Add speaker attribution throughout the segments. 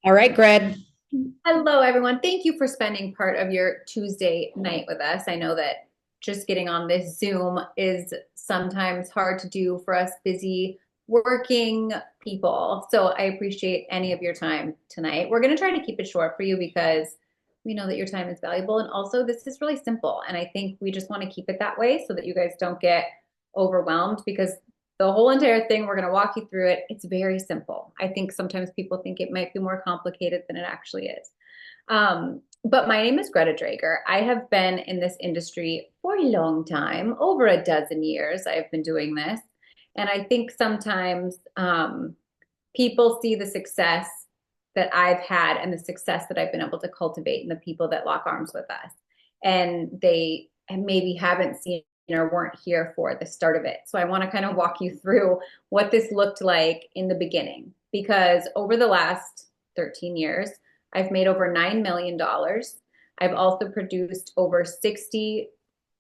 Speaker 1: All right, Greg.
Speaker 2: Hello, everyone. Thank you for spending part of your Tuesday night with us. I know that just getting on this Zoom is sometimes hard to do for us busy working people. So I appreciate any of your time tonight. We're going to try to keep it short for you because we know that your time is valuable. And also, this is really simple. And I think we just want to keep it that way so that you guys don't get overwhelmed because the whole entire thing, we're going to walk you through it. It's very simple. I think sometimes people think it might be more complicated than it actually is. But my name is Greta Drager. I have been in this industry for a long time, over a dozen years. I've been doing this. And I think sometimes people see the success that I've had and the success that I've been able to cultivate in the people that lock arms with us. And they maybe haven't seen or weren't here for the start of it. So I want to kind of walk you through what this looked like in the beginning. Because over the last 13 years, I've made over $9 million. I've also produced over 60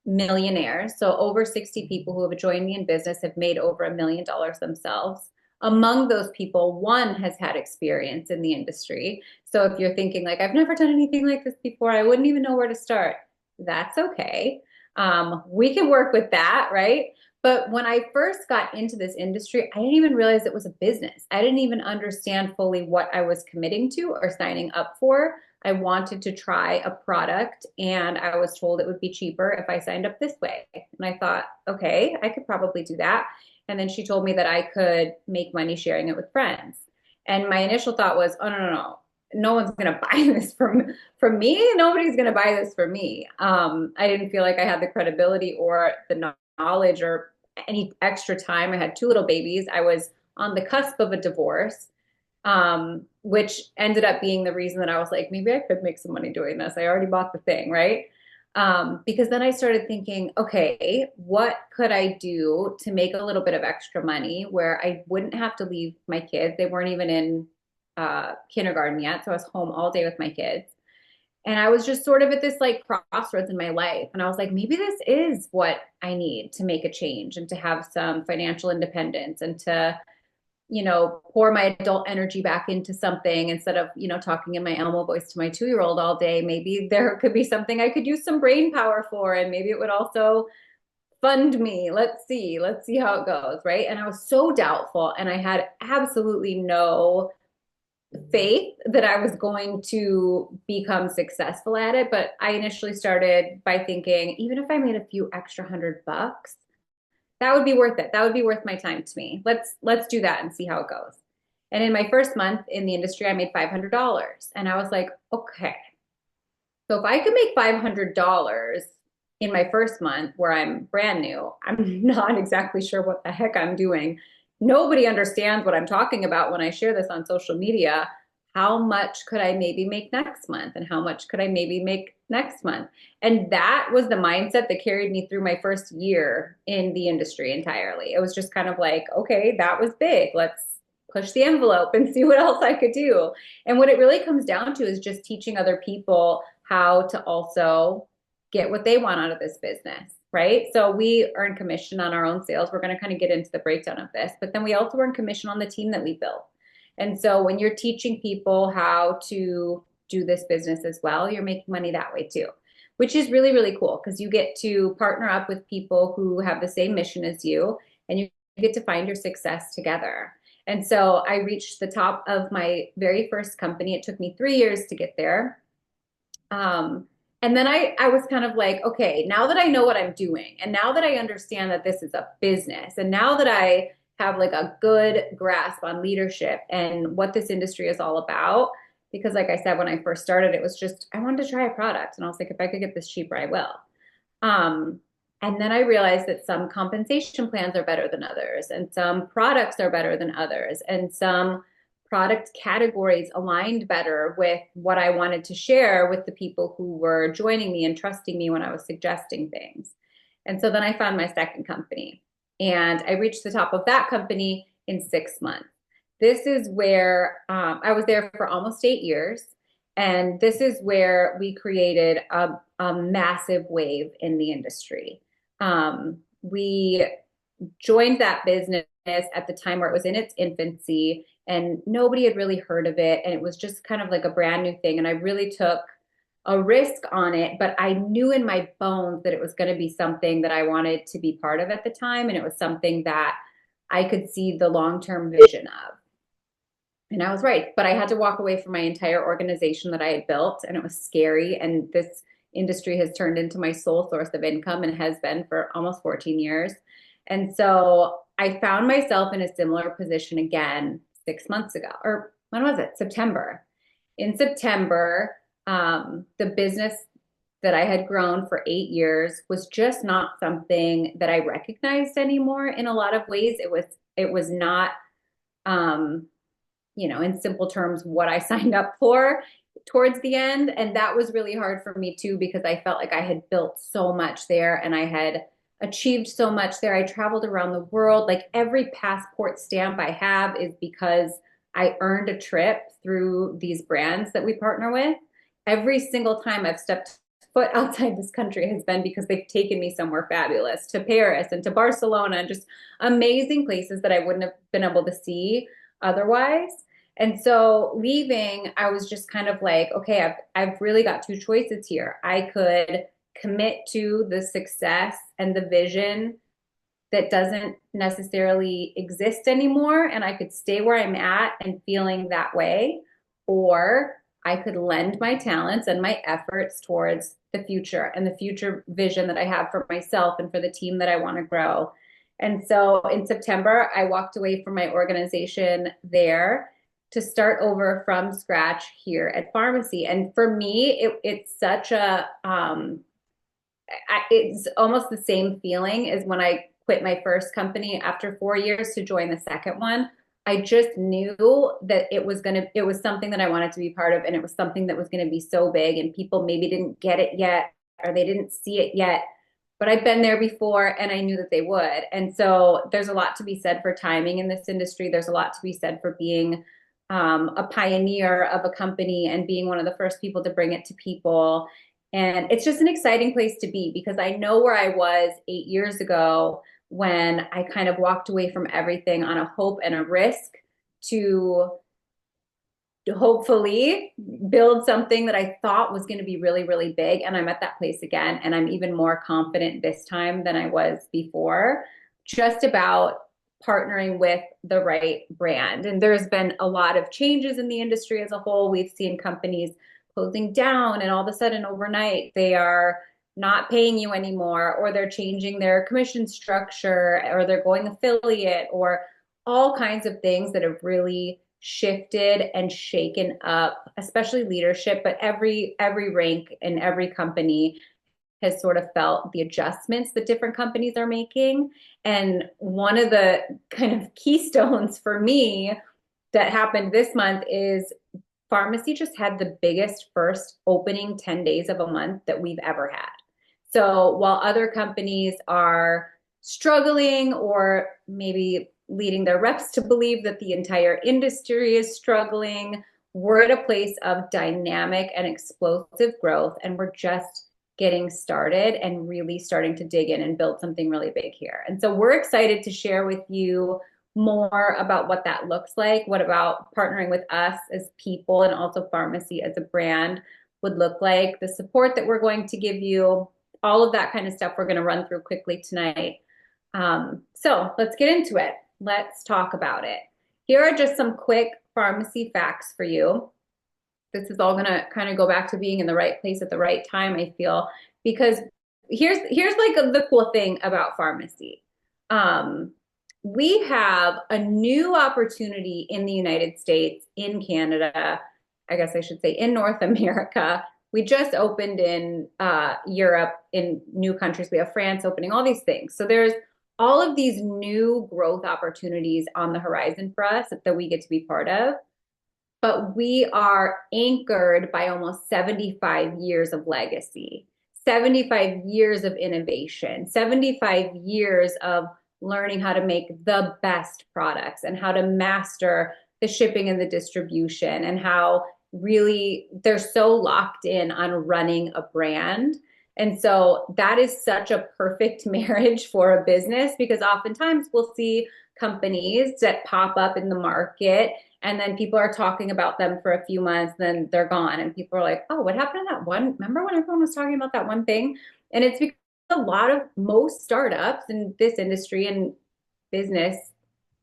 Speaker 2: millionaires. So over 60 people who have joined me in business have made over $1 million themselves. Among those people, one has had experience in the industry. So if you're thinking like, I've never done anything like this before, I wouldn't even know where to start. That's okay. We can work with that, right? But when I first got into this industry, I didn't even realize it was a business. I didn't even understand fully what I was committing to or signing up for. I wanted to try a product and I was told it would be cheaper if I signed up this way. And I thought, okay, I could probably do that. And then she told me that I could make money sharing it with friends. And my initial thought was, oh, no, no, no. No one's going to buy this from me. Nobody's going to buy this from me. I didn't feel like I had the credibility or the knowledge or any extra time. I had two little babies. I was on the cusp of a divorce, which ended up being the reason that I was like, maybe I could make some money doing this. I already bought the thing, right? Because then I started thinking, okay, what could I do to make a little bit of extra money where I wouldn't have to leave my kids? They weren't even in kindergarten yet, so I was home all day with my kids. And I was just sort of at this like crossroads in my life. And I was like, maybe this is what I need to make a change and to have some financial independence and to, pour my adult energy back into something instead of, talking in my Elmo voice to my 2 year old all day. Maybe there could be something I could use some brain power for. And maybe it would also fund me. Let's see how it goes. Right. And I was so doubtful and I had absolutely no faith that I was going to become successful at it. But I initially started by thinking, even if I made a few extra $100, that would be worth it. That would be worth my time to me. Let's do that and see how it goes. And in my first month in the industry, I made $500. And I was like, okay, so if I could make $500 in my first month where I'm brand new, I'm not exactly sure what the heck I'm doing. Nobody understands what I'm talking about when I share this on social media. How much could I maybe make next month? And how much could I maybe make next month? And that was the mindset that carried me through my first year in the industry entirely. It was just kind of like, okay, that was big. Let's push the envelope and see what else I could do. And what it really comes down to is just teaching other people how to also get what they want out of this business, right? So we earn commission on our own sales. We're going to kind of get into the breakdown of this, but then we also earn commission on the team that we build. And so when you're teaching people how to do this business as well, you're making money that way too, which is really, really cool because you get to partner up with people who have the same mission as you and you get to find your success together. And so I reached the top of my very first company. It took me 3 years to get there. Um, and then I was kind of like, okay, now that I know what I'm doing, and now that I understand that this is a business, and now that I have like a good grasp on leadership and what this industry is all about, because like I said, when I first started, it was just, I wanted to try a product. And I was like, if I could get this cheaper, I will. Um, and then I realized that some compensation plans are better than others, and some products are better than others, and some product categories aligned better with what I wanted to share with the people who were joining me and trusting me when I was suggesting things. And so then I found my second company and I reached the top of that company in 6 months. This is where I was there for almost 8 years. And this is where we created a massive wave in the industry. We joined that business at the time where it was in its infancy and nobody had really heard of it. And it was just kind of like a brand new thing. And I really took a risk on it, but I knew in my bones that it was going to be something that I wanted to be part of at the time. And it was something that I could see the long-term vision of. And I was right, but I had to walk away from my entire organization that I had built, and it was scary. And this industry has turned into my sole source of income and has been for almost 14 years. And so I found myself in a similar position again 6 months ago, or when was it? September. In September, the business that I had grown for 8 years was just not something that I recognized anymore in a lot of ways. It was not, um, in simple terms, what I signed up for towards the end. And that was really hard for me too, because I felt like I had built so much there and I had achieved so much there. I traveled around the world. Like every passport stamp I have is because I earned a trip through these brands that we partner with. Every single time I've stepped foot outside this country has been because they've taken me somewhere fabulous, to Paris and to Barcelona, and just amazing places that I wouldn't have been able to see otherwise. And so leaving, I was just kind of like, okay, I've really got two choices here. I could commit to the success and the vision that doesn't necessarily exist anymore, and I could stay where I'm at and feeling that way, or I could lend my talents and my efforts towards the future and the future vision that I have for myself and for the team that I want to grow. And so in September, I walked away from my organization there to start over from scratch here at Farmasi. And for me, it's such a, it's almost the same feeling as when I quit my first company after 4 years to join the second one. I just knew that it was something that I wanted to be part of, and it was something that was going to be so big, and people maybe didn't get it yet, or they didn't see it yet, but I've been there before and I knew that they would. And so there's a lot to be said for timing in this industry. There's a lot to be said for being a pioneer of a company and being one of the first people to bring it to people. And it's just an exciting place to be because I know where I was 8 years ago when I kind of walked away from everything on a hope and a risk to hopefully build something that I thought was going to be really, really big. And I'm at that place again. And I'm even more confident this time than I was before, just about partnering with the right brand. And there's been a lot of changes in the industry as a whole. We've seen companies closing down, and all of a sudden overnight they are not paying you anymore, or they're changing their commission structure, or they're going affiliate, or all kinds of things that have really shifted and shaken up, especially leadership, but every rank in every company has sort of felt the adjustments that different companies are making. And one of the kind of keystones for me that happened this month is Farmasi just had the biggest first opening 10 days of a month that we've ever had. So while other companies are struggling, or maybe leading their reps to believe that the entire industry is struggling, we're at a place of dynamic and explosive growth, and we're just getting started and really starting to dig in and build something really big here. And so we're excited to share with you more about what that looks like, what about partnering with us as people and also Farmasi as a brand would look like, the support that we're going to give you, all of that kind of stuff we're going to run through quickly tonight. So let's get into it. Let's talk about it. Here are just some quick Farmasi facts for you. This is all going to kind of go back to being in the right place at the right time, I feel, because here's like the cool thing about Farmasi. We have a new opportunity in the United States, in Canada, I guess I should say in North America. We just opened in Europe, in new countries. We have France opening, all these things. So there's all of these new growth opportunities on the horizon for us that we get to be part of. But we are anchored by almost 75 years of legacy, 75 years of innovation, 75 years of learning how to make the best products and how to master the shipping and the distribution, and how really they're so locked in on running a brand. And so that is such a perfect marriage for a business, because oftentimes we'll see companies that pop up in the market, and then people are talking about them for a few months, then they're gone. And people are like, oh, what happened to that one? Remember when everyone was talking about that one thing? And it's because a lot of most startups in this industry and business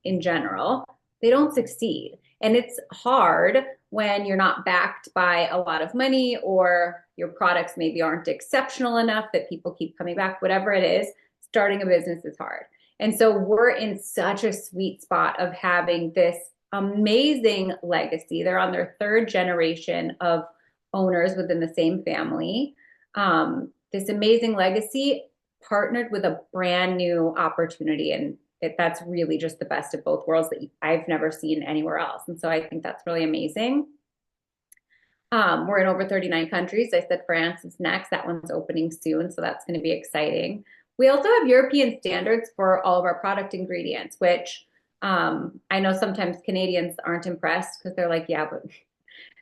Speaker 2: in general, they don't succeed. And it's hard when you're not backed by a lot of money or your products maybe aren't exceptional enough that people keep coming back, whatever it is, starting a business is hard. And so we're in such a sweet spot of having this amazing legacy. They're on their third generation of owners within the same family. This amazing legacy partnered with a brand new opportunity. And that's really just the best of both worlds that I've never seen anywhere else. And so I think that's really amazing. We're in over 39 countries. I said France is next. That one's opening soon, so that's going to be exciting. We also have European standards for all of our product ingredients, which I know sometimes Canadians aren't impressed because they're like, yeah, but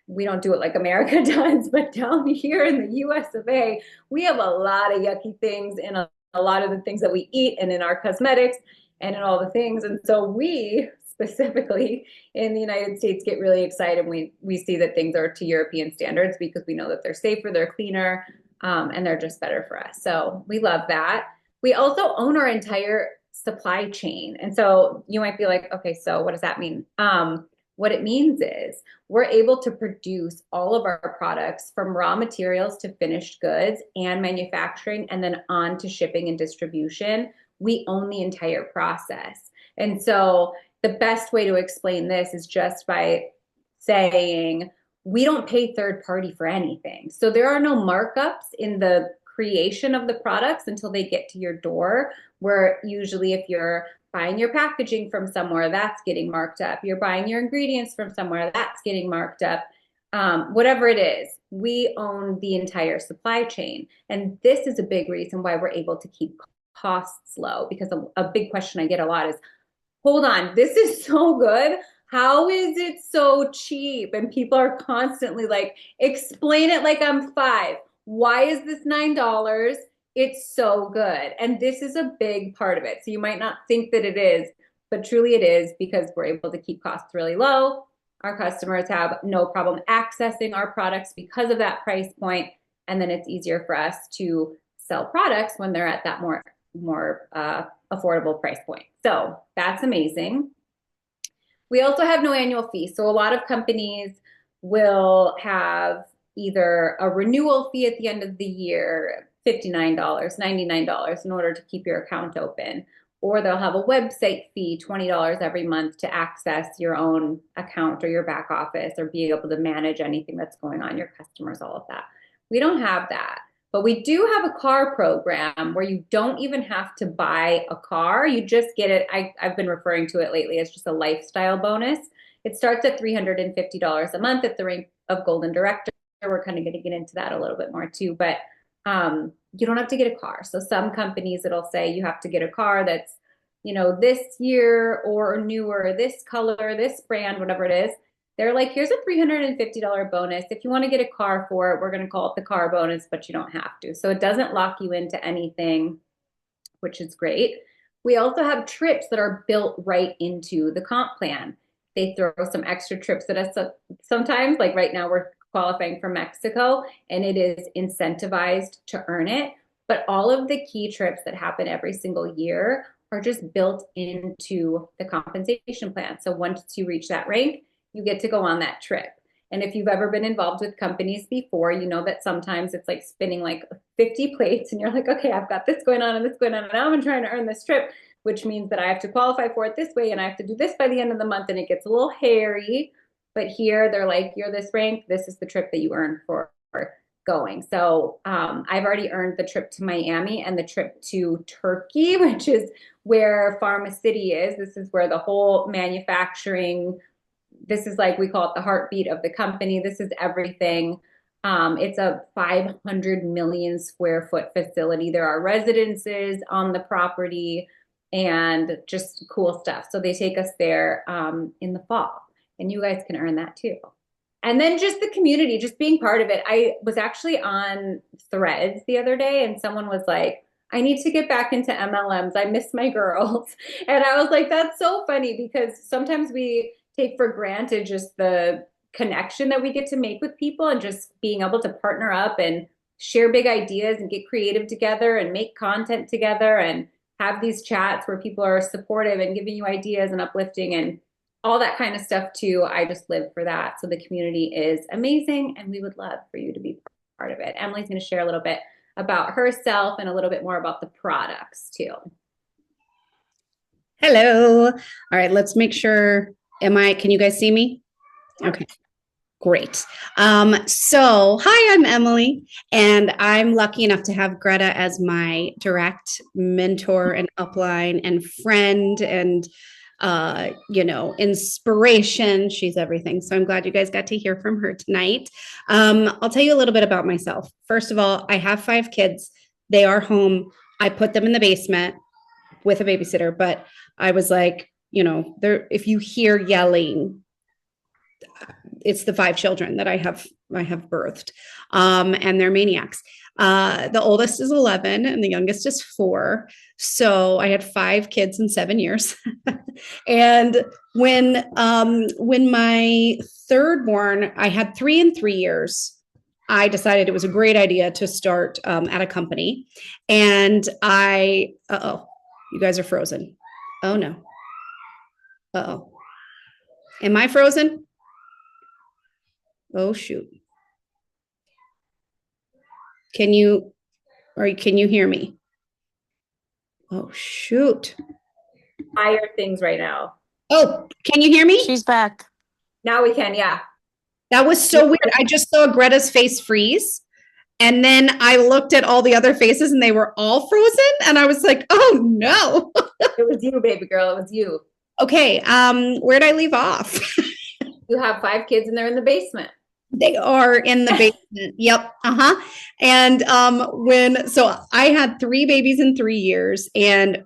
Speaker 2: we don't do it like America does. But down here in the US of A, we have a lot of yucky things in a lot of the things that we eat and in our cosmetics and in all the things. And so we specifically in the United States get really excited when we see that things are to European standards because we know that they're safer, they're cleaner, and they're just better for us. So we love that. We also own our entire supply chain. And so you might be like, okay, so what does that mean? What it means is we're able to produce all of our products from raw materials to finished goods and manufacturing, and then on to shipping and distribution. We own the entire process. And so the best way to explain this is just by saying we don't pay third party for anything. So there are no markups in the creation of the products until they get to your door, where usually if you're buying your packaging from somewhere, that's getting marked up. You're buying your ingredients from somewhere, that's getting marked up. Whatever it is, we own the entire supply chain. And this is a big reason why we're able to keep costs low, because a big question I get a lot is, hold on, this is so good. How is it so cheap? And people are constantly like, explain it like I'm five. Why is this $9? It's so good. And this is a big part of it. So you might not think that it is, but truly it is, because we're able to keep costs really low. Our customers have no problem accessing our products because of that price point. And then it's easier for us to sell products when they're at that more affordable price point. So that's amazing. We also have no annual fee. So a lot of companies will have either a renewal fee at the end of the year, $59, $99 in order to keep your account open, or they'll have a website fee, $20 every month to access your own account or your back office or be able to manage anything that's going on, your customers, all of that. We don't have that. But we do have a car program where you don't even have to buy a car. You just get it. I've been referring to it lately as just a lifestyle bonus. It starts at $350 a month at the rank of Golden Director. We're kind of going to get into that a little bit more too. But you don't have to get a car. So some companies, it'll say you have to get a car that's, this year or newer, this color, this brand, whatever it is. They're like, here's a $350 bonus. If you want to get a car for it, we're going to call it the car bonus, but you don't have to. So it doesn't lock you into anything, which is great. We also have trips that are built right into the comp plan. They throw some extra trips at us sometimes. Like right now, we're qualifying for Mexico, and it is incentivized to earn it. But all of the key trips that happen every single year are just built into the compensation plan. So once you reach that rank, you get to go on that trip. And if you've ever been involved with companies before, you know that sometimes it's like spinning like 50 plates and you're like, okay, I've got this going on and this going on, and now I'm trying to earn this trip, which means that I have to qualify for it this way and I have to do this by the end of the month, and it gets a little hairy. But here they're like, you're this rank, this is the trip that you earn for going. So I've already earned the trip to Miami and the trip to Turkey, which is where Farmasi is. This is where the whole manufacturing, this is like, we call it the heartbeat of the company. This is everything. It's a 500 million square foot facility. There are residences on the property and just cool stuff. So they take us there in the fall, and you guys can earn that too. And then just the community, just being part of it. I was actually on Threads the other day, and someone was like, I need to get back into MLMs. I miss my girls. And I was like, that's so funny because sometimes we take for granted just the connection that we get to make with people and just being able to partner up and share big ideas and get creative together and make content together and have these chats where people are supportive and giving you ideas and uplifting and all that kind of stuff too. I just live for that. So the community is amazing and we would love for you to be part of it. Emily's going to share a little bit about herself and a little bit more about the products too.
Speaker 1: Hello. All right, let's make sure. Can you guys see me? Okay. Great. So hi, I'm Emily, and I'm lucky enough to have Greta as my direct mentor and upline and friend and inspiration. She's everything. So I'm glad you guys got to hear from her tonight. I'll tell you a little bit about myself. First of all, I have 5 kids. They are home. I put them in the basement with a babysitter, but I was like, if you hear yelling, it's the 5 children that I have birthed, and they're maniacs. The oldest is 11 and the youngest is 4. So I had 5 kids in 7 years. And when my third born, I had 3 in 3 years. I decided it was a great idea to start at a company. And you guys are frozen. Oh no. Uh-oh. Am I frozen? Oh shoot. Can you hear me? Oh shoot.
Speaker 2: Fire things right now.
Speaker 1: Oh, can you hear me?
Speaker 3: She's back.
Speaker 2: Now we can, yeah.
Speaker 1: That was so weird. I just saw Greta's face freeze. And then I looked at all the other faces and they were all frozen. And I was like, oh no.
Speaker 2: It was you, baby girl. It was you.
Speaker 1: Okay. Where'd I leave off?
Speaker 2: You have 5 kids and they're in the basement.
Speaker 1: They are in the basement. Yep. Uh-huh. And so I had 3 babies in 3 years, and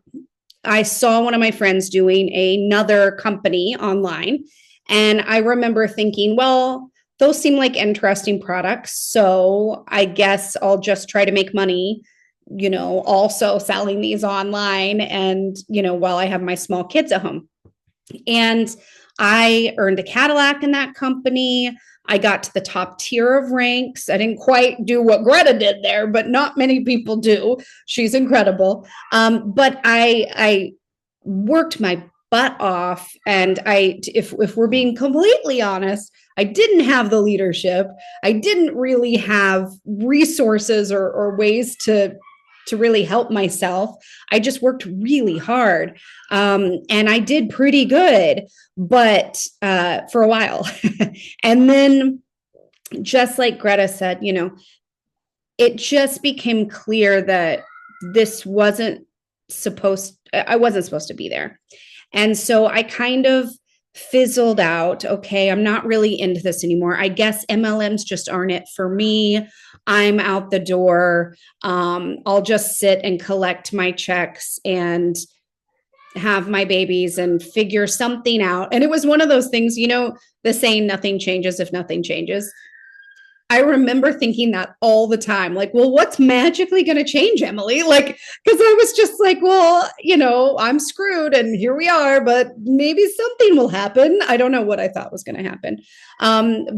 Speaker 1: I saw one of my friends doing another company online. And I remember thinking, well, those seem like interesting products. So I guess I'll just try to make money, also selling these online and, while I have my small kids at home. And I earned a Cadillac in that company. I got to the top tier of ranks. I didn't quite do what Greta did there, but not many people do. She's incredible. But I worked my butt off. And if we're being completely honest, I didn't have the leadership. I didn't really have resources or ways to really help myself. I just worked really hard. And I did pretty good, but for a while. And then, just like Greta said, it just became clear that I wasn't supposed to be there. And so I kind of fizzled out. Okay, I'm not really into this anymore. I guess MLMs just aren't it for me. I'm out the door. I'll just sit and collect my checks and have my babies and figure something out. And it was one of those things, the saying, nothing changes if nothing changes. I remember thinking that all the time, like, well, what's magically going to change, Emily? Like, because I was just like, well, I'm screwed and here we are, but maybe something will happen. I don't know what I thought was going to happen.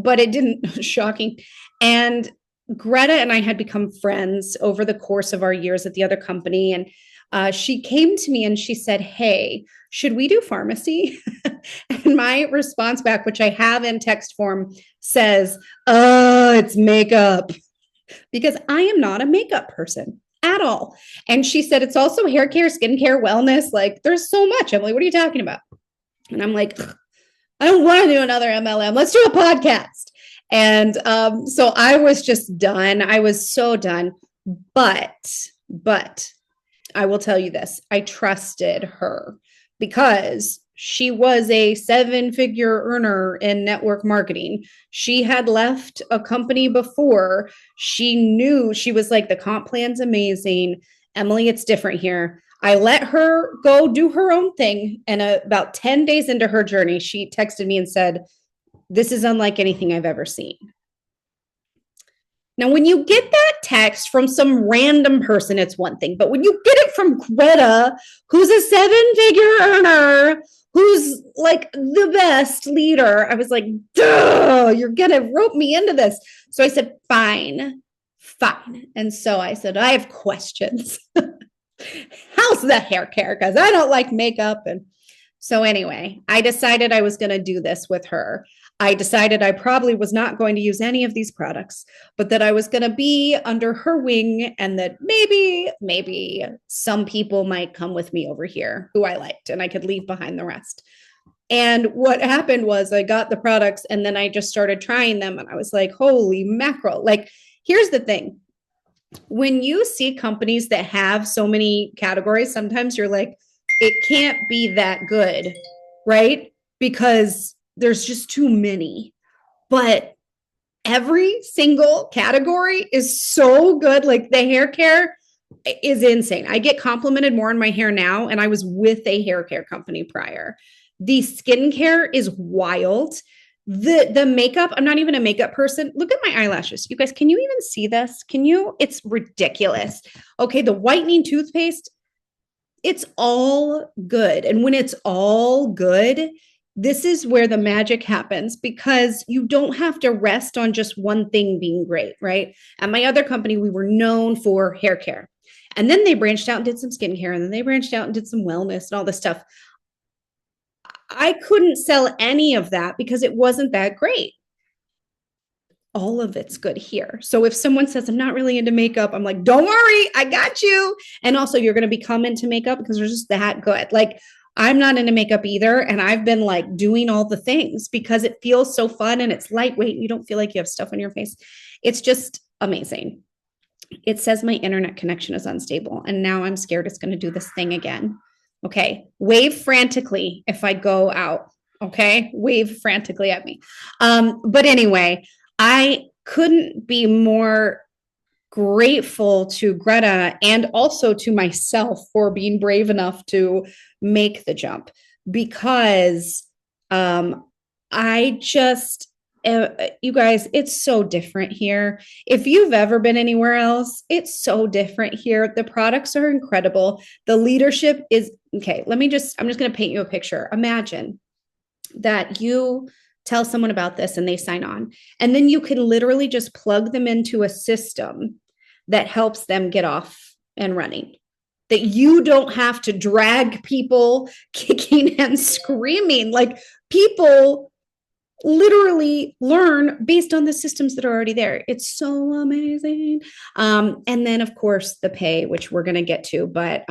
Speaker 1: But it didn't. Shocking. And Greta and I had become friends over the course of our years at the other company. And she came to me and she said, hey, should we do Farmasi? And my response back, which I have in text form, says, it's makeup. Because I am not a makeup person at all. And she said, it's also hair care, skincare, wellness. Like, there's so much. Emily, what are you talking about? And I'm like, I don't want to do another MLM. Let's do a podcast. And so I was just done. I was so done. But I will tell you this. I trusted her because she was a 7-figure earner in network marketing. She had left a company before. She knew, she was like, the comp plan's amazing. Emily, it's different here. I let her go do her own thing. And about 10 days into her journey, she texted me and said, this is unlike anything I've ever seen. Now, when you get that text from some random person, it's one thing. But when you get it from Greta, who's a 7-figure earner, who's like the best leader, I was like, duh, you're going to rope me into this. So I said, fine, fine. And so I said, I have questions. How's the hair care? Because I don't like makeup. And so anyway, I decided I was going to do this with her. I decided I probably was not going to use any of these products, but that I was going to be under her wing and that maybe some people might come with me over here who I liked and I could leave behind the rest. And what happened was I got the products and then I just started trying them and I was like, holy mackerel. Like, here's the thing. When you see companies that have so many categories, sometimes you're like, it can't be that good, right? Because there's just too many. But every single category is so good. Like the hair care is insane. I get complimented more on my hair now, and I was with a hair care company prior. The skincare is wild. The makeup, I'm not even a makeup person. Look at my eyelashes. You guys, can you even see this? Can you? It's ridiculous. Okay, the whitening toothpaste, it's all good. And when it's all good, this is where the magic happens because you don't have to rest on just one thing being great, right? At my other company, we were known for hair care. And then they branched out and did some skincare, and then they branched out and did some wellness and all this stuff. I couldn't sell any of that because it wasn't that great. All of it's good here. So if someone says, I'm not really into makeup, I'm like, don't worry, I got you. And also, you're going to become into makeup because they're just that good. Like, I'm not into makeup either. And I've been like doing all the things because it feels so fun and it's lightweight. And you don't feel like you have stuff on your face. It's just amazing. It says my internet connection is unstable. And now I'm scared it's going to do this thing again. Okay. Wave frantically if I go out. Okay. Wave frantically at me. But anyway, I couldn't be more grateful to Greta and also to myself for being brave enough to make the jump because I just, you guys, it's so different here. If you've ever been anywhere else, it's so different here. The products are incredible. The leadership is okay. I'm just going to paint you a picture. Imagine that you tell someone about this and they sign on, and then you can literally just plug them into a system that helps them get off and running. That you don't have to drag people kicking and screaming. Like, people literally learn based on the systems that are already there. It's so amazing. And then of course the pay, which we're going to get to, but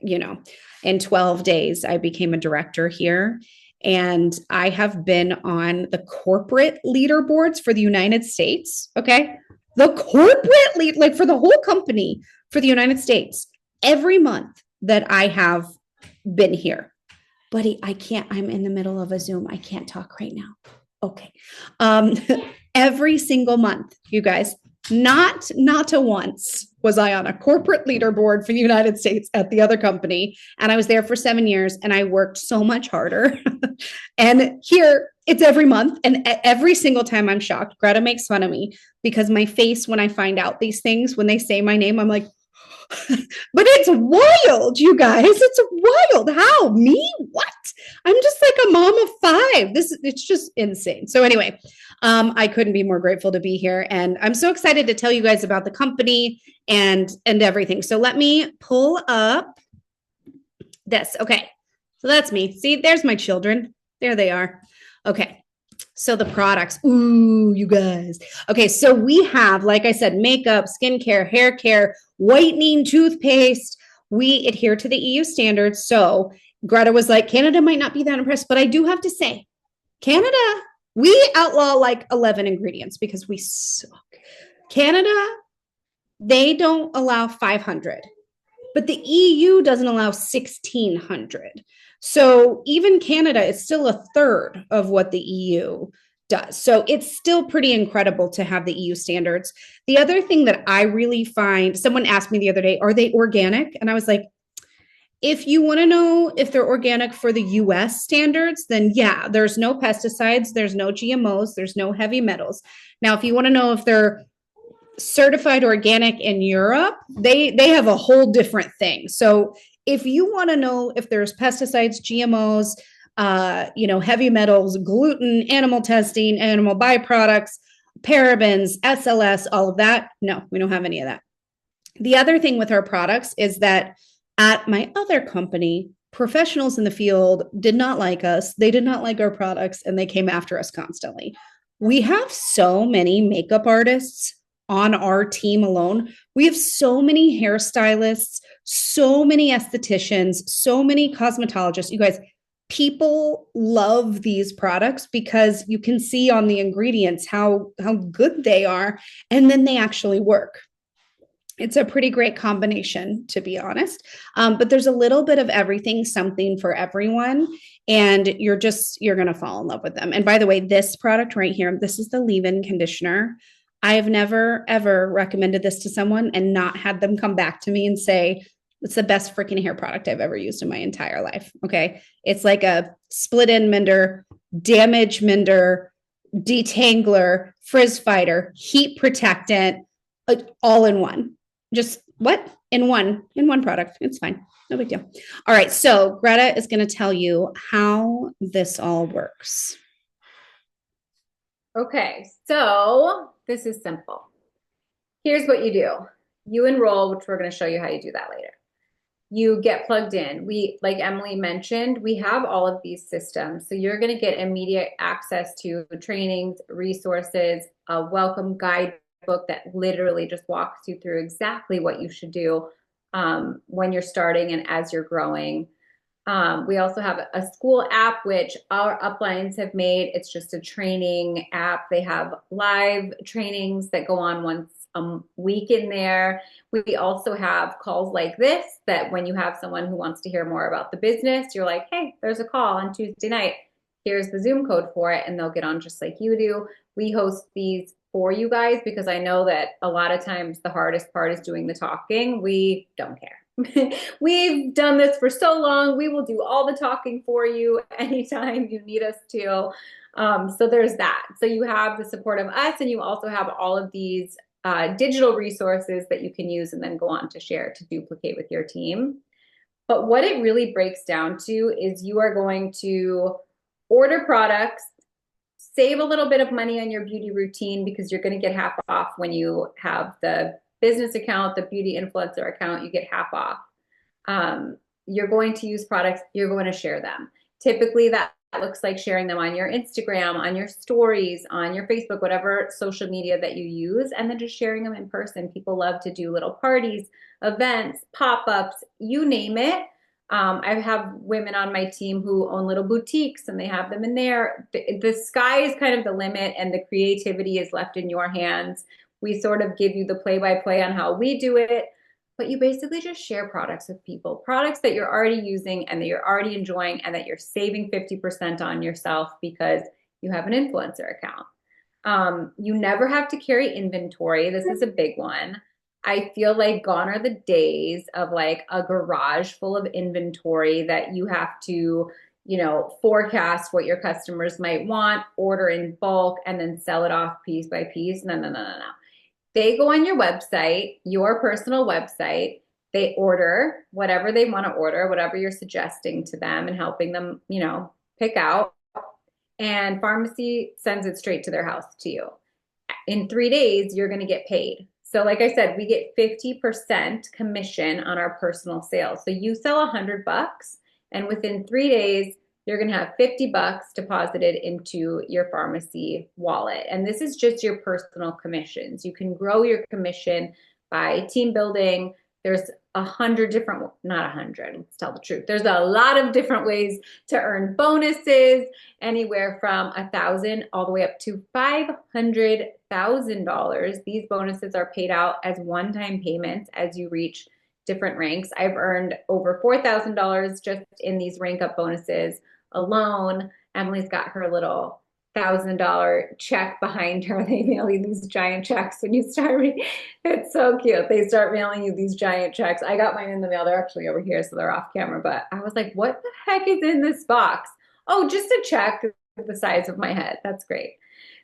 Speaker 1: in 12 days, I became a director here. And I have been on the corporate leaderboards for the United States. Okay. The corporate lead, like for the whole company for the United States, every month that I have been here. Buddy, I can't, I'm in the middle of a Zoom. I can't talk right now. Okay. Every single month, you guys, not a once was I on a corporate leaderboard for the United States at the other company. And I was there for 7 years and I worked so much harder. And here it's every month. And every single time I'm shocked. Greta makes fun of me because my face, when I find out these things, when they say my name, I'm like, but it's wild, you guys. It's wild. How? Me? What? I'm just like a mom of 5. It's just insane. So anyway, I couldn't be more grateful to be here. And I'm so excited to tell you guys about the company and everything. So let me pull up this. Okay. So that's me. See, there's my children. There they are. Okay. So the products, ooh, you guys. Okay, so we have, like I said, makeup, skincare, hair care, whitening, toothpaste. We adhere to the EU standards. So Greta was like, Canada might not be that impressed, but I do have to say, Canada, we outlaw like 11 ingredients because we suck. Canada, they don't allow 500, but the EU doesn't allow 1,600. So even Canada is still a third of what the EU does. So it's still pretty incredible to have the EU standards. The other thing that I really find, someone asked me the other day, are they organic? And I was like, if you want to know if they're organic for the US standards, then yeah, there's no pesticides, there's no GMOs, there's no heavy metals. Now, if you want to know if they're certified organic in Europe, they have a whole different thing. So if you want to know if there's pesticides, GMOs, heavy metals, gluten, animal testing, animal byproducts, parabens, SLS, all of that, no, we don't have any of that. The other thing with our products is that at my other company, professionals in the field did not like us. They did not like our products and they came after us constantly. We have so many makeup artists on our team alone. We have so many hairstylists, so many estheticians, so many cosmetologists. You guys, people love these products because you can see on the ingredients how good they are, and then they actually work. It's a pretty great combination, to be honest. But there's a little bit of everything, something for everyone. And you're going to fall in love with them. And by the way, this product right here, this is the leave-in conditioner. I have never, ever recommended this to someone and not had them come back to me and say, it's the best freaking hair product I've ever used in my entire life. Okay. It's like a split end mender, damage mender, detangler, frizz fighter, heat protectant, all in one. Just what? In one product. It's fine. No big deal. All right. So Greta is going to tell you how this all works.
Speaker 2: Okay, so this is simple. Here's what you do. You enroll, which we're going to show you how you do that later. You get plugged in. Like Emily mentioned, we have all of these systems. So you're going to get immediate access to trainings, resources, a welcome guidebook that literally just walks you through exactly what you should do when you're starting and as you're growing. We also have a school app, which our uplines have made. It's just a training app. They have live trainings that go on once a week in there. We also have calls like this, that when you have someone who wants to hear more about the business, you're like, hey, there's a call on Tuesday night. Here's the Zoom code for it, and they'll get on just like you do. We host these for you guys because I know that a lot of times the hardest part is doing the talking. We don't care. We've done this for so long. We will do all the talking for you anytime you need us to. So there's that. So you have the support of us, and you also have all of these digital resources that you can use and then go on to share to duplicate with your team. But what it really breaks down to is you are going to order products, save a little bit of money on your beauty routine because you're going to get half off when you have the business account, the beauty influencer account, you get half off. You're going to use products, you're going to share them. Typically that looks like sharing them on your Instagram, on your stories, on your Facebook, whatever social media that you use, and then just sharing them in person. People love to do little parties, events, pop-ups, you name it. I have women on my team who own little boutiques and they have them in there. The sky is kind of the limit and the creativity is left in your hands. We sort of give you the play-by-play on how we do it, but you basically just share products with people, products that you're already using and that you're already enjoying and that you're saving 50% on yourself because you have an influencer account. You never have to carry inventory. This is a big one. I feel like gone are the days of like a garage full of inventory that you have to, forecast what your customers might want, order in bulk, and then sell it off piece by piece. No, no, no, no, no. They go on your website, your personal website, they order whatever they want to order, whatever you're suggesting to them and helping them, pick out. And Farmasi sends it straight to their house to you. In 3 days, you're going to get paid. So like I said, we get 50% commission on our personal sales. So you sell $100 and within 3 days, you're going to have $50 deposited into your Farmasi wallet. And this is just your personal commissions. You can grow your commission by team building. There's 100 different, not 100, let's tell the truth. There's a lot of different ways to earn bonuses, anywhere from 1,000 all the way up to $500,000. These bonuses are paid out as one-time payments as you reach different ranks. I've earned over $4,000 just in these rank up bonuses alone. Emily's got her little $1,000 check behind her. They mail you these giant checks when you start. It's so cute. They start mailing you these giant checks. I got mine in the mail. They're actually over here, so they're off camera. But I was like, what the heck is in this box? Oh, just a check the size of my head. That's great.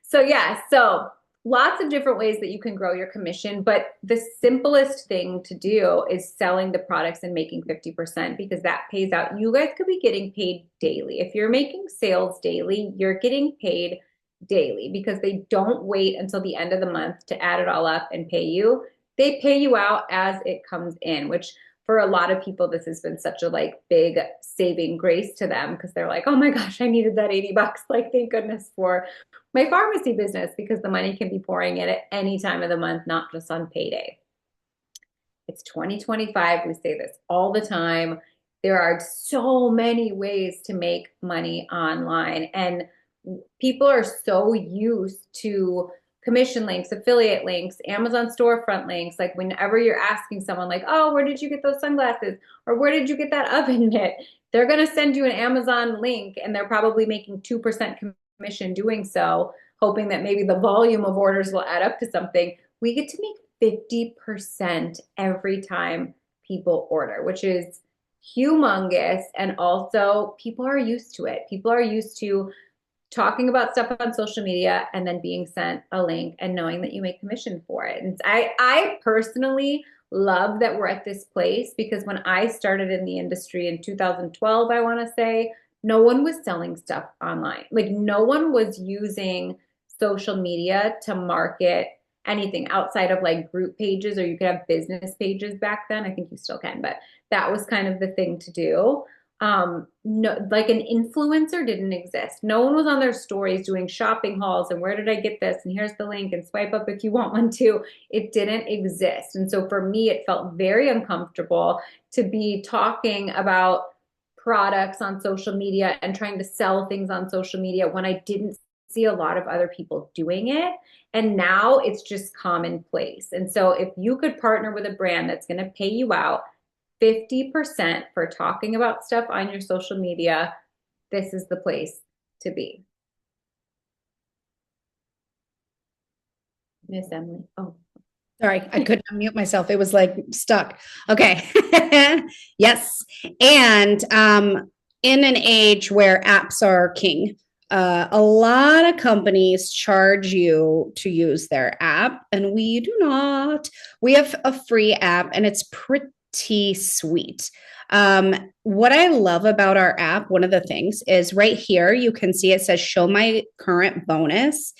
Speaker 2: So yeah, so lots of different ways that you can grow your commission, but the simplest thing to do is selling the products and making 50% because that pays out. You guys could be getting paid daily. If you're making sales daily, you're getting paid daily because they don't wait until the end of the month to add it all up and pay you. They pay you out as it comes in, which for a lot of people, this has been such a like big saving grace to them because they're like, oh my gosh, I needed that $80. Like, thank goodness for my pharmacy business because the money can be pouring in at any time of the month, not just on payday. It's 2025. We say this all the time. There are so many ways to make money online, and people are so used to commission links, affiliate links, Amazon storefront links. Like whenever you're asking someone like, oh, where did you get those sunglasses? Or where did you get that oven mitt? They're going to send you an Amazon link and they're probably making 2% commission doing so, hoping that maybe the volume of orders will add up to something. We get to make 50% every time people order, which is humongous. And also people are used to it. People are used to talking about stuff on social media and then being sent a link and knowing that you make commission for it. And I personally love that we're at this place because when I started in the industry in 2012, I want to say, no one was selling stuff online. Like no one was using social media to market anything outside of like group pages, or you could have business pages back then. I think you still can, but that was kind of the thing to do. No, like an influencer didn't exist. No one was on their stories doing shopping hauls and where did I get this? And here's the link and swipe up if you want one too. It didn't exist. And so for me, it felt very uncomfortable to be talking about products on social media and trying to sell things on social media when I didn't see a lot of other people doing it. And now it's just commonplace. And so if you could partner with a brand that's going to pay you out 50% for talking about stuff on your social media, this is the place to be. Miss Emily. Oh,
Speaker 1: Sorry, I couldn't unmute myself. It was like stuck. Okay. Yes. And in an age where apps are king, a lot of companies charge you to use their app, and we do not. We have a free app, and it's pretty sweet. What I love about our app, one of the things is right here, you can see it says show my current bonus.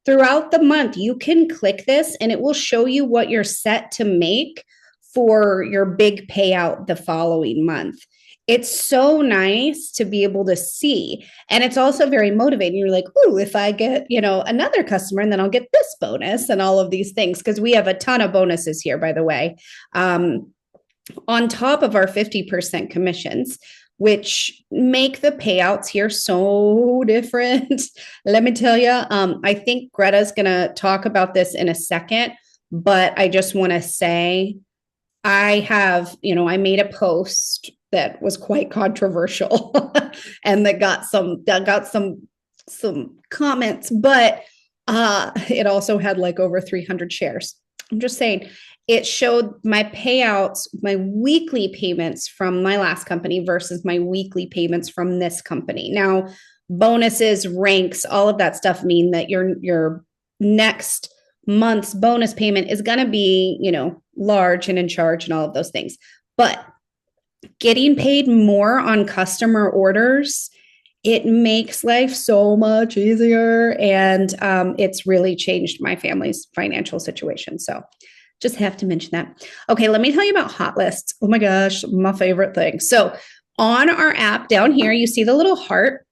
Speaker 1: Throughout the month, you can click this and it will show you what you're set to make for your big payout the following month. It's so nice to be able to see. And it's also very motivating. You're like, oh, if I get, another customer, and then I'll get this bonus and all of these things, because we have a ton of bonuses here, by the way. On top of our 50% commissions, which make the payouts here so different. Let me tell you, I think Greta's going to talk about this in a second, but I just want to say I have, I made a post that was quite controversial and that got some comments, but it also had like over 300 shares. I'm just saying, it showed my payouts, my weekly payments from my last company versus my weekly payments from this company. Now, bonuses, ranks, all of that stuff mean that your next month's bonus payment is going to be, large and in charge and all of those things. But getting paid more on customer orders, it makes life so much easier. And it's really changed my family's financial situation. So just have to mention that. Okay, let me tell you about hot lists. Oh my gosh, my favorite thing. So on our app down here, you see the little heart.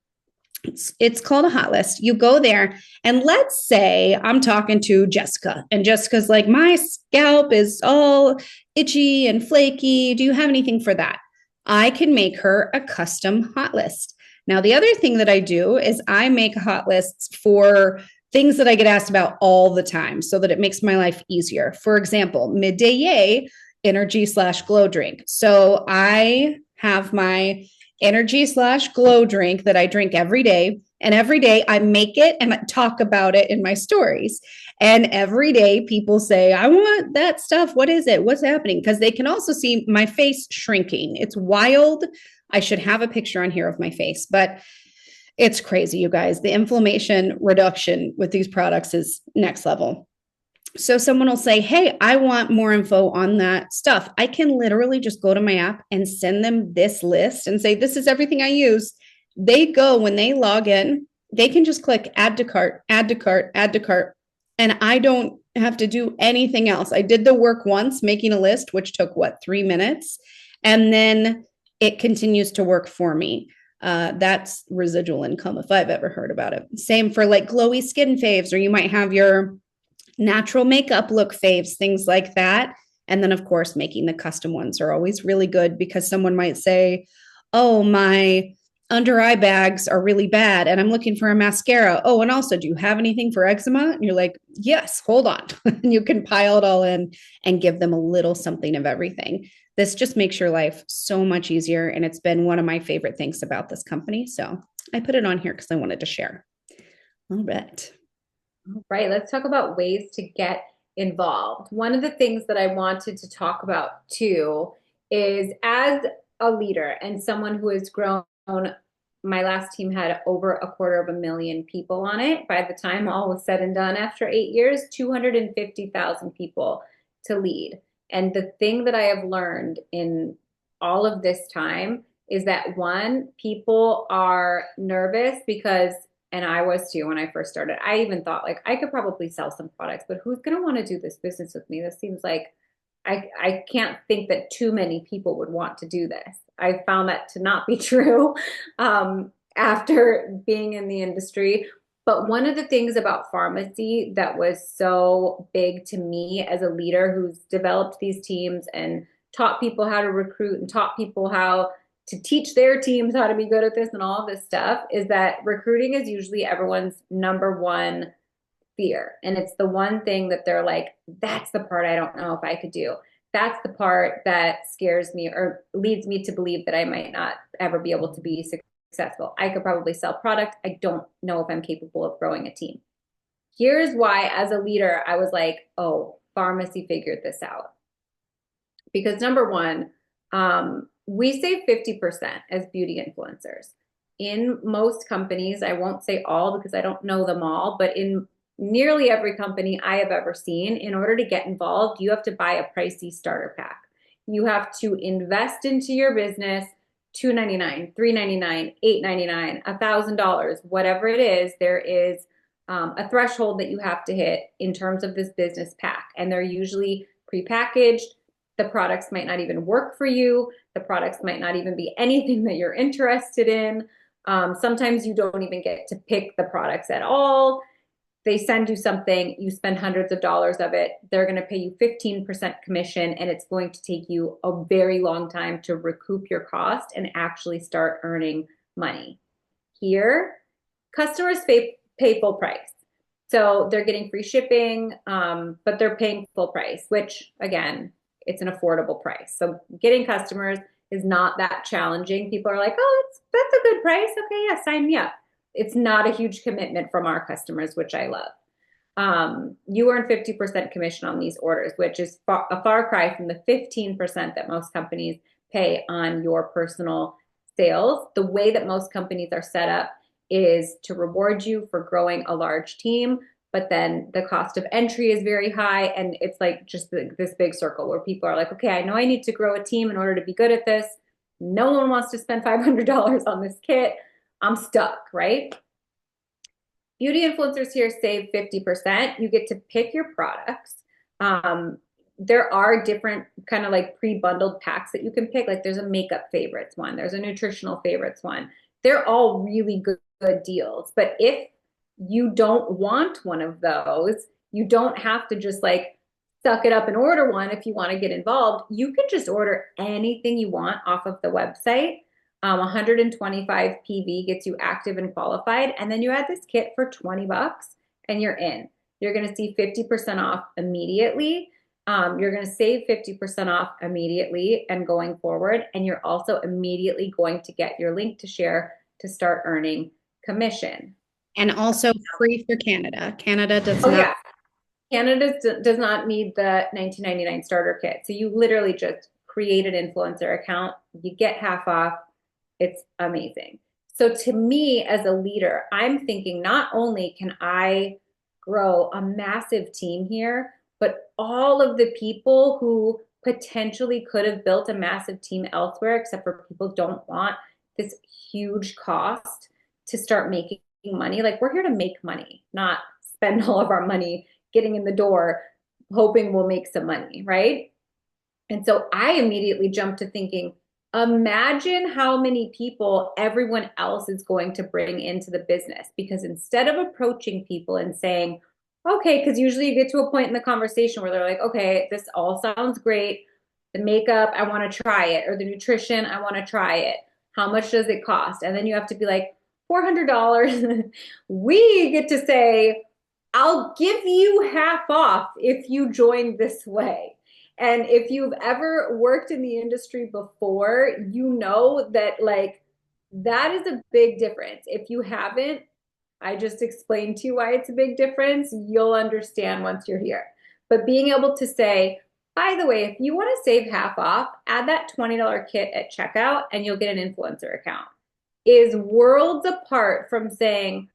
Speaker 1: It's called a hot list. You go there, and let's say I'm talking to Jessica, and Jessica's like, my scalp is all itchy and flaky. Do you have anything for that? I can make her a custom hot list. Now, the other thing that I do is I make hot lists for things that I get asked about all the time so that it makes my life easier. For example, midday yay energy/glow drink. So I have my energy/glow drink that I drink every day. And every day I make it and I talk about it in my stories. And every day people say, I want that stuff. What is it? What's happening? Because they can also see my face shrinking. It's wild. I should have a picture on here of my face, but it's crazy, you guys. The inflammation reduction with these products is next level. So someone will say, hey, I want more info on that stuff. I can literally just go to my app and send them this list and say, this is everything I use. They go, when they log in, they can just click add to cart, add to cart, add to cart. And I don't have to do anything else. I did the work once, making a list, which took what, 3 minutes? And then it continues to work for me. That's residual income if I've ever heard about it. Same for like glowy skin faves, or you might have your natural makeup look faves, things like that. And then, of course, making the custom ones are always really good because someone might say, oh, my under eye bags are really bad and I'm looking for a mascara. Oh, and also, do you have anything for eczema? And you're like, yes, hold on. And you can pile it all in and give them a little something of everything. This just makes your life so much easier. And it's been one of my favorite things about this company. So I put it on here because I wanted to share. All right.
Speaker 2: All right, let's talk about ways to get involved. One of the things that I wanted to talk about too is as a leader and someone who has grown, my last team had over 250,000 people on it. By the time all was said and done after 8 years, 250,000 people to lead. And the thing that I have learned in all of this time is that one, people are nervous because, and I was too when I first started. I even thought like I could probably sell some products, but who's going to want to do this business with me? This seems like I can't think that too many people would want to do this. I found that to not be true after being in the industry. But one of the things about Farmasi that was so big to me as a leader who's developed these teams and taught people how to recruit and taught people how to teach their teams how to be good at this and all of this stuff is that recruiting is usually everyone's number one fear. And it's the one thing that they're like, that's the part I don't know if I could do. That's the part that scares me or leads me to believe that I might not ever be able to be successful. I could probably sell product. I don't know if I'm capable of growing a team. Here's why, as a leader, I was like, oh, Farmasi figured this out. Because number one, we save 50% as beauty influencers. In most companies, I won't say all because I don't know them all, but in nearly every company I have ever seen, in order to get involved, you have to buy a pricey starter pack. You have to invest into your business $299, $399, $899, $1,000, whatever it is, there is a threshold that you have to hit in terms of this business pack. And they're usually prepackaged. The products might not even work for you. The products might not even be anything that you're interested in. Sometimes you don't even get to pick the products at all. They send you something, you spend hundreds of dollars of it. They're going to pay you 15% commission, and it's going to take you a very long time to recoup your cost and actually start earning money. Here, customers pay full price. So they're getting free shipping, but they're paying full price, which again, it's an affordable price. So getting customers is not that challenging. People are like, oh, that's a good price. Okay, yeah, sign me up. It's not a huge commitment from our customers, which I love. You earn 50% commission on these orders, which is a far cry from the 15% that most companies pay on your personal sales. The way that most companies are set up is to reward you for growing a large team, but then the cost of entry is very high. And it's like just this big circle where people are like, okay, I know I need to grow a team in order to be good at this. No one wants to spend $500 on this kit. I'm stuck, right? Beauty influencers here save 50%. You get to pick your products. There are different kind of like pre-bundled packs that you can pick. Like there's a makeup favorites one. There's a nutritional favorites one. They're all really good deals. But if you don't want one of those, you don't have to just like suck it up and order one if you want to get involved. You can just order anything you want off of the website. 125 PV gets you active and qualified. And then you add this kit for 20 bucks and you're in. You're going to see 50% off immediately. You're going to save 50% off immediately and going forward. And you're also immediately going to get your link to share to start earning commission.
Speaker 1: And also free for Canada. Canada does
Speaker 2: Oh,
Speaker 1: not.
Speaker 2: yeah. Canada does not need the 1999 starter kit. So you literally just create an influencer account. You get half off. It's amazing. So to me as a leader, I'm thinking not only can I grow a massive team here, but all of the people who potentially could have built a massive team elsewhere, except for people don't want this huge cost to start making money. Like we're here to make money, not spend all of our money getting in the door, hoping we'll make some money, right? And so I immediately jumped to thinking, imagine how many people everyone else is going to bring into the business. Because instead of approaching people and saying, okay, because usually you get to a point in the conversation where they're like, okay, this all sounds great. The makeup, I want to try it. Or the nutrition, I want to try it. How much does it cost? And then you have to be like, $400. We get to say, I'll give you half off if you join this way. And if you've ever worked in the industry before, you know that like that is a big difference. If you haven't, I just explained to you why it's a big difference. You'll understand once you're here. But being able to say, by the way, if you want to save half off, add that $20 kit at checkout and you'll get an influencer account, is worlds apart from saying,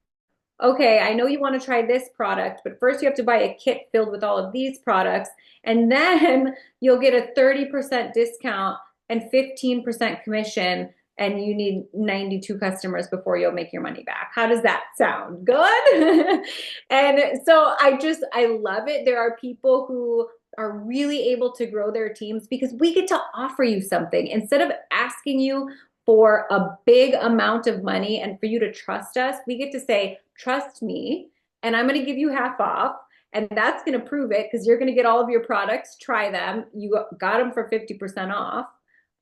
Speaker 2: okay, I know you want to try this product, but first you have to buy a kit filled with all of these products, and then you'll get a 30% discount and 15% commission, and you need 92 customers before you'll make your money back. How does that sound? Good? And so I love it. There are people who are really able to grow their teams because we get to offer you something instead of asking you for a big amount of money and for you to trust us. We get to say, trust me, and I'm going to give you half off. And that's going to prove it because you're going to get all of your products, try them. You got them for 50% off.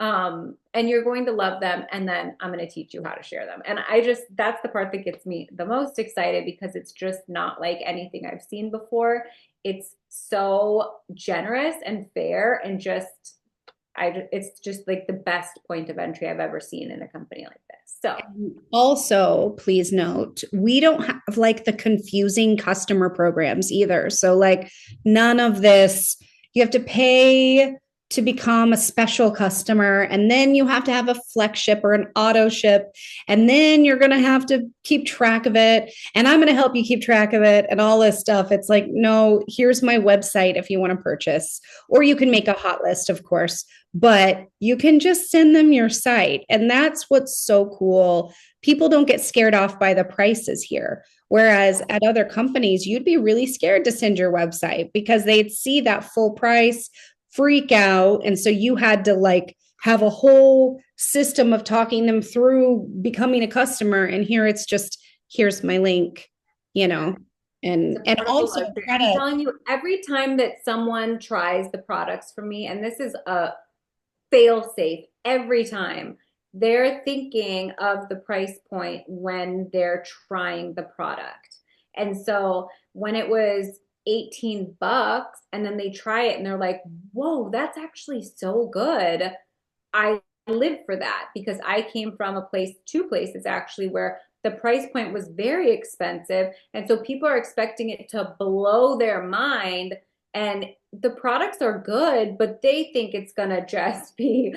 Speaker 2: And you're going to love them. And then I'm going to teach you how to share them. And that's the part that gets me the most excited because it's just not like anything I've seen before. It's so generous and fair and it's just like the best point of entry I've ever seen in a company like this. So
Speaker 1: also, please note, we don't have like the confusing customer programs either. So, like, none of this, you have to pay to become a special customer, and then you have to have a flex ship or an auto ship, and then you're going to have to keep track of it. And I'm going to help you keep track of it and all this stuff. It's like, no, here's my website if you want to purchase, or you can make a hot list, of course, but you can just send them your site. And that's what's so cool. People don't get scared off by the prices here. Whereas at other companies, you'd be really scared to send your website because they'd see that full price, freak out. And so you had to like have a whole system of talking them through becoming a customer. And here it's just, here's my link, you know, and also
Speaker 2: I'm telling you, every time that someone tries the products from me, and this is a fail safe every time, they're thinking of the price point when they're trying the product. And so when it was $18 and then they try it and they're like, whoa, that's actually so good. I live for that because I came from two places actually, where the price point was very expensive. And so people are expecting it to blow their mind. And the products are good, but they think it's going to just be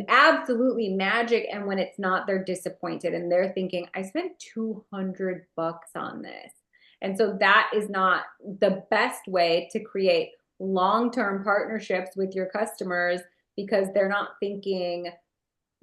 Speaker 2: absolutely magic. And when it's not, they're disappointed and they're thinking, I spent $200 on this. And so that is not the best way to create long-term partnerships with your customers because they're not thinking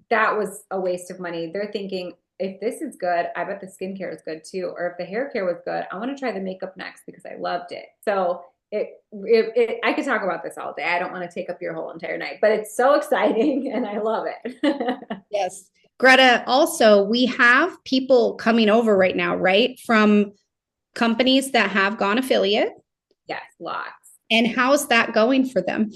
Speaker 2: that was a waste of money. They're thinking, if this is good, I bet the skincare is good too. Or if the hair care was good, I want to try the makeup next because I loved it. So I could talk about this all day. I don't want to take up your whole entire night, but it's so exciting and I love it.
Speaker 1: Yes. Greta, also, we have people coming over right now, right? From companies that have gone affiliate.
Speaker 2: Yes, lots.
Speaker 1: And how's that going for them?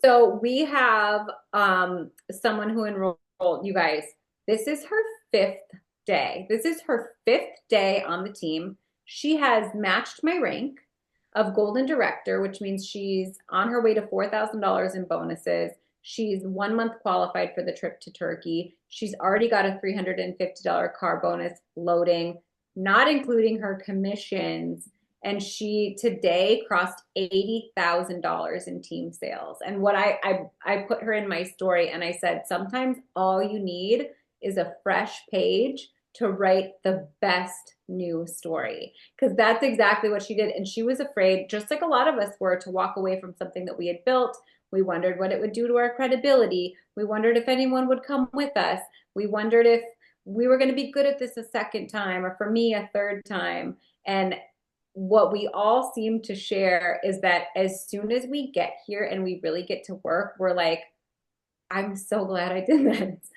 Speaker 2: So we have someone who enrolled, you guys, this is her fifth day. This is her fifth day on the team. She has matched my rank of Golden Director, which means she's on her way to $4,000 in bonuses. She's 1 month qualified for the trip to Turkey. She's already got a $350 car bonus loading, not including her commissions. And she today crossed $80,000 in team sales. And what I put her in my story and I said, sometimes all you need is a fresh page to write the best new story. Because that's exactly what she did. And she was afraid, just like a lot of us were, to walk away from something that we had built. We wondered what it would do to our credibility. We wondered if anyone would come with us. We wondered if we were going to be good at this a second time, or for me, a third time. And what we all seem to share is that as soon as we get here and we really get to work, we're like, I'm so glad I did this.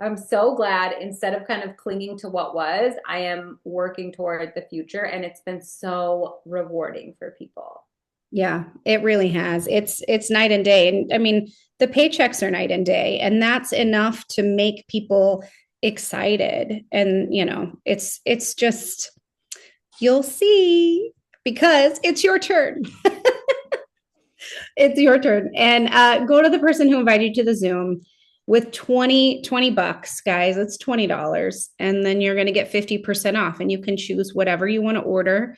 Speaker 2: I'm so glad instead of kind of clinging to what was, I am working toward the future. And it's been so rewarding for people.
Speaker 1: Yeah, it really has. It's night and day. And I mean, the paychecks are night and day, and that's enough to make people excited. And it's just you'll see because it's your turn. It's your turn. And go to the person who invited you to the Zoom with 20 bucks, guys. It's $20. And then you're going to get 50% off and you can choose whatever you want to order.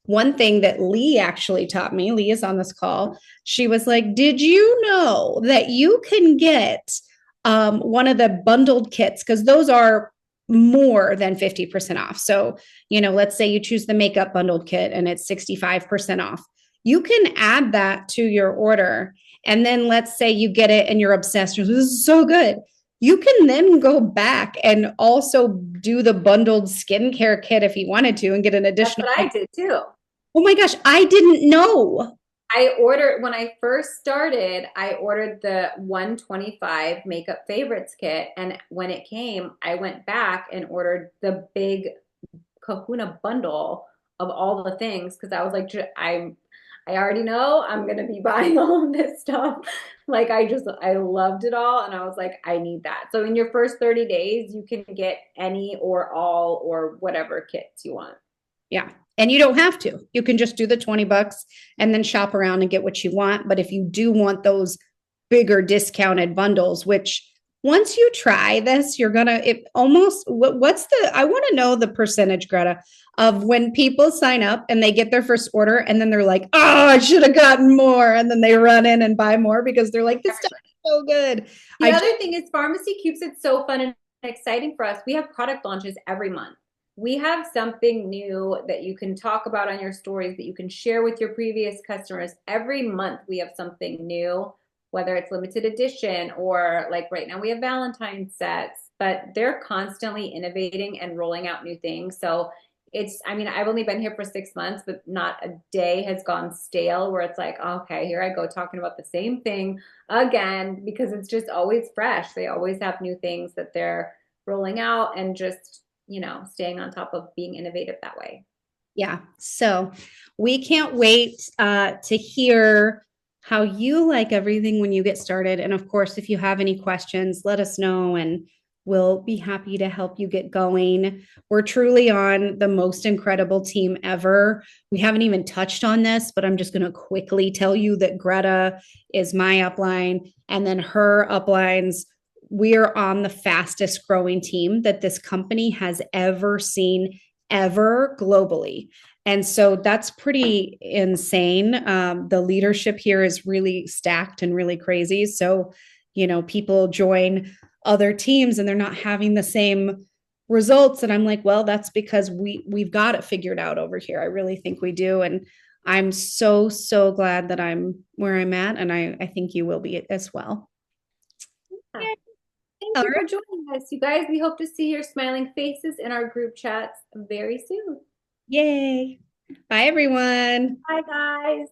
Speaker 1: One thing that Lee actually taught me, Lee is on this call. She was like, did you know that you can get one of the bundled kits? Because those are more than 50% off. So, let's say you choose the makeup bundled kit and it's 65% off. You can add that to your order. And then let's say you get it and you're obsessed. This is so good. You can then go back and also do the bundled skincare kit if you wanted to and get an additional.
Speaker 2: That's what I did too.
Speaker 1: Oh my gosh, I didn't know.
Speaker 2: When I first started, I ordered the 125 makeup favorites kit. And when it came, I went back and ordered the big Kahuna bundle of all the things because I was like, I already know I'm going to be buying all of this stuff. Like I loved it all. And I was like, I need that. So in your first 30 days, you can get any or all or whatever kits you want.
Speaker 1: Yeah. And you don't have to. You can just do the 20 bucks and then shop around and get what you want. But if you do want those bigger discounted bundles, which once you try this, you're gonna it almost what's the I want to know the percentage, Greta, of when people sign up and they get their first order and then they're like, oh, I should have gotten more. And then they run in and buy more because they're like, this stuff is so good.
Speaker 2: The other thing is Farmasi keeps it so fun and exciting for us. We have product launches every month. We have something new that you can talk about on your stories that you can share with your previous customers. Every month we have something new, whether it's limited edition or like right now we have Valentine's sets, but they're constantly innovating and rolling out new things. So I've only been here for 6 months, but not a day has gone stale where it's like, okay, here I go talking about the same thing again, because it's just always fresh. They always have new things that they're rolling out and just staying on top of being innovative that way.
Speaker 1: Yeah. So we can't wait to hear how you like everything when you get started. And of course, if you have any questions, let us know and we'll be happy to help you get going. We're truly on the most incredible team ever. We haven't even touched on this, but I'm just going to quickly tell you that Greta is my upline and then her uplines. We are on the fastest growing team that this company has ever seen, ever globally. And so that's pretty insane. The leadership here is really stacked and really crazy. So, people join other teams and they're not having the same results. And I'm like, well, that's because we've got it figured out over here. I really think we do. And I'm so, so glad that I'm where I'm at. And I think you will be as well.
Speaker 2: Yeah. Thank you for joining us, you guys. We hope to see your smiling faces in our group chats very soon.
Speaker 1: Yay. Bye, everyone.
Speaker 2: Bye, guys.